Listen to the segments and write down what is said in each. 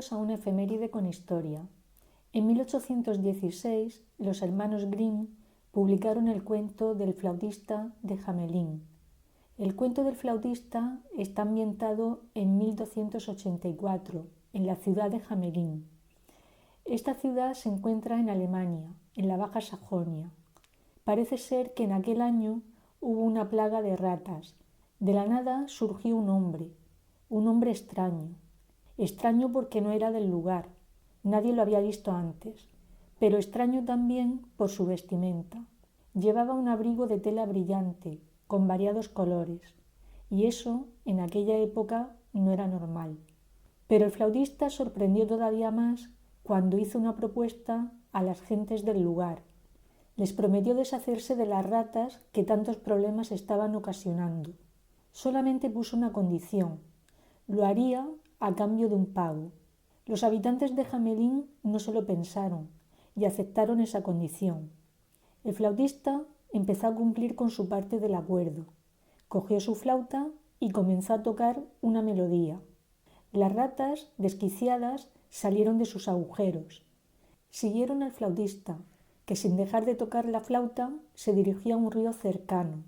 Bienvenidos a una efeméride con historia. En 1816, los hermanos Grimm publicaron el cuento del flautista de Hamelin. El cuento del flautista está ambientado en 1284, en la ciudad de Hamelin. Esta ciudad se encuentra en Alemania, en la Baja Sajonia. Parece ser que en aquel año hubo una plaga de ratas. De la nada surgió un hombre extraño porque no era del lugar, nadie lo había visto antes, pero extraño también por su vestimenta. Llevaba un abrigo de tela brillante, con variados colores, y eso en aquella época no era normal. Pero el flautista sorprendió todavía más cuando hizo una propuesta a las gentes del lugar. Les prometió deshacerse de las ratas que tantos problemas estaban ocasionando. Solamente puso una condición: lo haría a cambio de un pago. Los habitantes de Hamelin no se lo pensaron y aceptaron esa condición. El flautista empezó a cumplir con su parte del acuerdo. Cogió su flauta y comenzó a tocar una melodía. Las ratas, desquiciadas, salieron de sus agujeros. Siguieron al flautista, que sin dejar de tocar la flauta se dirigió a un río cercano,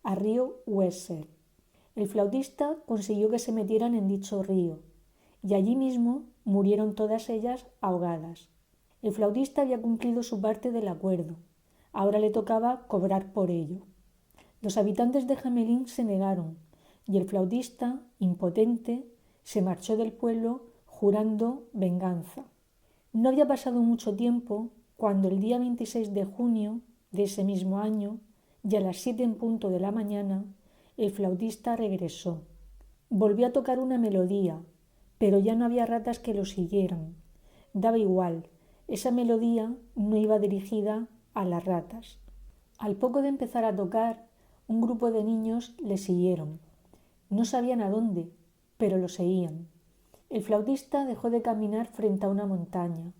a río Weser. El flautista consiguió que se metieran en dicho río, y allí mismo murieron todas ellas ahogadas. El flautista había cumplido su parte del acuerdo. Ahora le tocaba cobrar por ello. Los habitantes de Hamelin se negaron, y el flautista, impotente, se marchó del pueblo jurando venganza. No había pasado mucho tiempo cuando el día 26 de junio de ese mismo año, y a las 7 en punto de la mañana, el flautista regresó. Volvió a tocar una melodía, pero ya no había ratas que lo siguieran. Daba igual, esa melodía no iba dirigida a las ratas. Al poco de empezar a tocar, un grupo de niños le siguieron. No sabían a dónde, pero lo seguían. El flautista dejó de caminar frente a una montaña.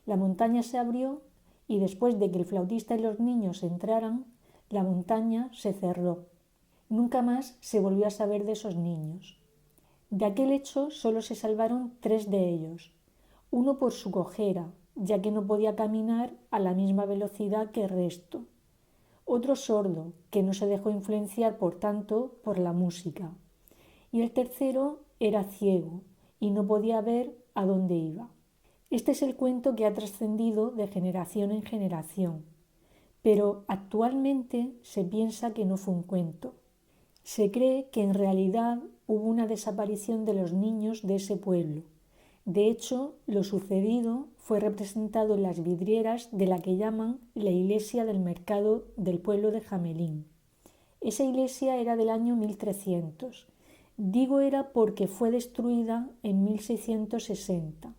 La montaña se abrió y después de que el flautista y los niños entraran, la montaña se cerró. Nunca más se volvió a saber de esos niños. De aquel hecho solo se salvaron 3 de ellos, uno por su cojera, ya que no podía caminar a la misma velocidad que el resto, otro sordo, que no se dejó influenciar por tanto por la música, y el tercero era ciego y no podía ver a dónde iba. Este es el cuento que ha trascendido de generación en generación, pero actualmente se piensa que no fue un cuento. Se cree que en realidad hubo una desaparición de los niños de ese pueblo. De hecho, lo sucedido fue representado en las vidrieras de la que llaman la iglesia del mercado del pueblo de Hamelin. Esa iglesia era del año 1300. Digo era porque fue destruida en 1660.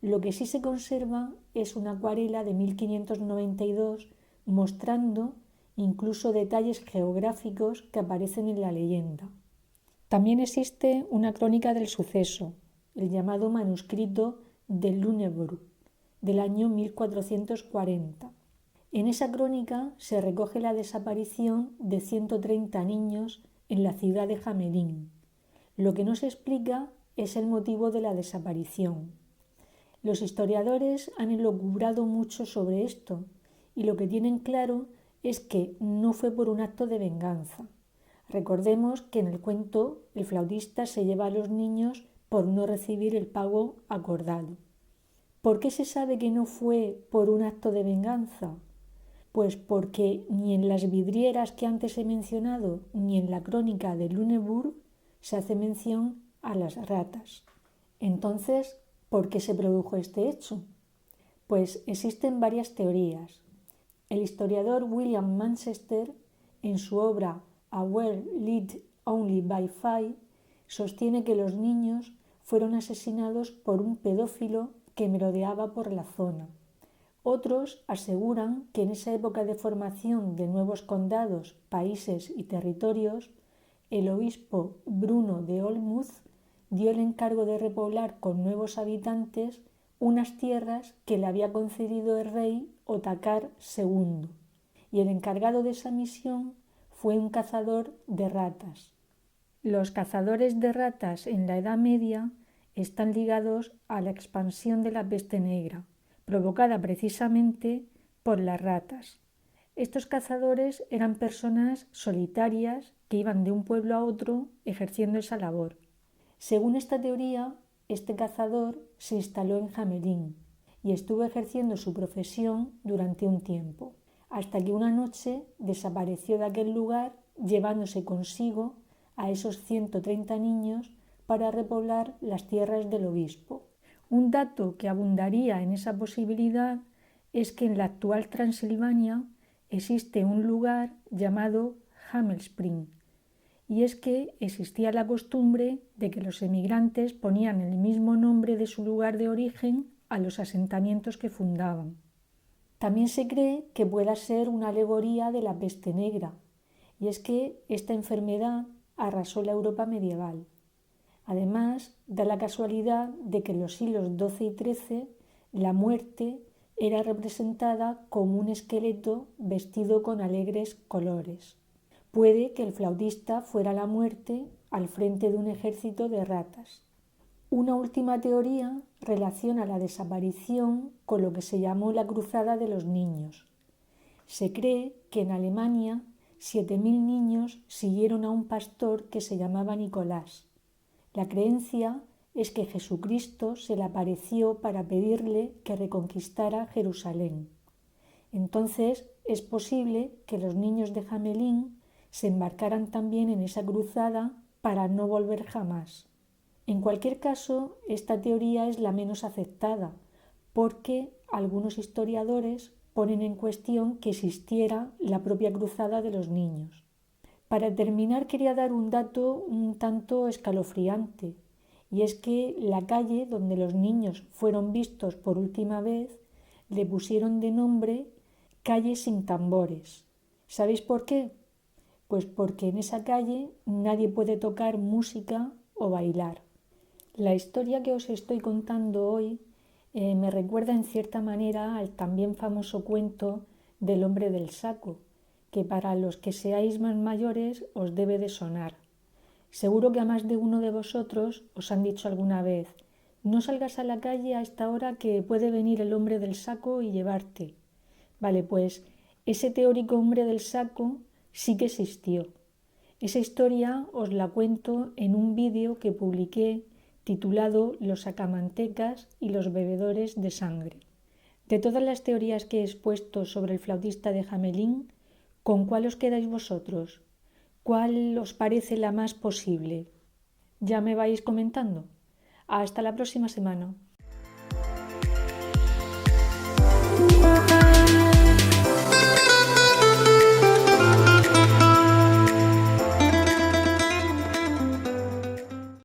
Lo que sí se conserva es una acuarela de 1592 mostrando incluso detalles geográficos que aparecen en la leyenda. También existe una crónica del suceso, el llamado manuscrito de Lüneburg, del año 1440. En esa crónica se recoge la desaparición de 130 niños en la ciudad de Hamelin. Lo que no se explica es el motivo de la desaparición. Los historiadores han elucubrado mucho sobre esto y lo que tienen claro es que no fue por un acto de venganza. Recordemos que en el cuento el flautista se lleva a los niños por no recibir el pago acordado. ¿Por qué se sabe que no fue por un acto de venganza? Pues porque ni en las vidrieras que antes he mencionado ni en la crónica de Lüneburg se hace mención a las ratas. Entonces, ¿por qué se produjo este hecho? Pues existen varias teorías. El historiador William Manchester, en su obra A World Lit Only by Fire, sostiene que los niños fueron asesinados por un pedófilo que merodeaba por la zona. Otros aseguran que en esa época de formación de nuevos condados, países y territorios, el obispo Bruno de Olmütz dio el encargo de repoblar con nuevos habitantes unas tierras que le había concedido el rey Otakar II, y el encargado de esa misión fue un cazador de ratas. Los cazadores de ratas en la Edad Media están ligados a la expansión de la peste negra, provocada precisamente por las ratas. Estos cazadores eran personas solitarias que iban de un pueblo a otro ejerciendo esa labor. Según esta teoría, este cazador se instaló en Hamelín y estuvo ejerciendo su profesión durante un tiempo, hasta que una noche desapareció de aquel lugar llevándose consigo a esos 130 niños para repoblar las tierras del obispo. Un dato que abundaría en esa posibilidad es que en la actual Transilvania existe un lugar llamado Hamelspring, y es que existía la costumbre de que los emigrantes ponían el mismo nombre de su lugar de origen a los asentamientos que fundaban. También se cree que pueda ser una alegoría de la peste negra, y es que esta enfermedad arrasó la Europa medieval. Además, da la casualidad de que en los siglos XII y XIII la muerte era representada como un esqueleto vestido con alegres colores. Puede que el flautista fuera la muerte al frente de un ejército de ratas. Una última teoría relaciona la desaparición con lo que se llamó la Cruzada de los Niños. Se cree que en Alemania 7.000 niños siguieron a un pastor que se llamaba Nicolás. La creencia es que Jesucristo se le apareció para pedirle que reconquistara Jerusalén. Entonces es posible que los niños de Hamelín se embarcaran también en esa cruzada para no volver jamás. En cualquier caso, esta teoría es la menos aceptada, porque algunos historiadores ponen en cuestión que existiera la propia cruzada de los niños. Para terminar, quería dar un dato un tanto escalofriante, y es que la calle donde los niños fueron vistos por última vez le pusieron de nombre Calle sin tambores. ¿Sabéis por qué? Pues porque en esa calle nadie puede tocar música o bailar. La historia que os estoy contando hoy me recuerda en cierta manera al también famoso cuento del hombre del saco, que para los que seáis más mayores os debe de sonar. Seguro que a más de uno de vosotros os han dicho alguna vez: no salgas a la calle a esta hora que puede venir el hombre del saco y llevarte. Vale, pues ese teórico hombre del saco sí que existió. Esa historia os la cuento en un vídeo que publiqué titulado Los sacamantecas y los bebedores de sangre. De todas las teorías que he expuesto sobre el flautista de Hamelín, ¿con cuál os quedáis vosotros? ¿Cuál os parece la más posible? Ya me vais comentando. Hasta la próxima semana.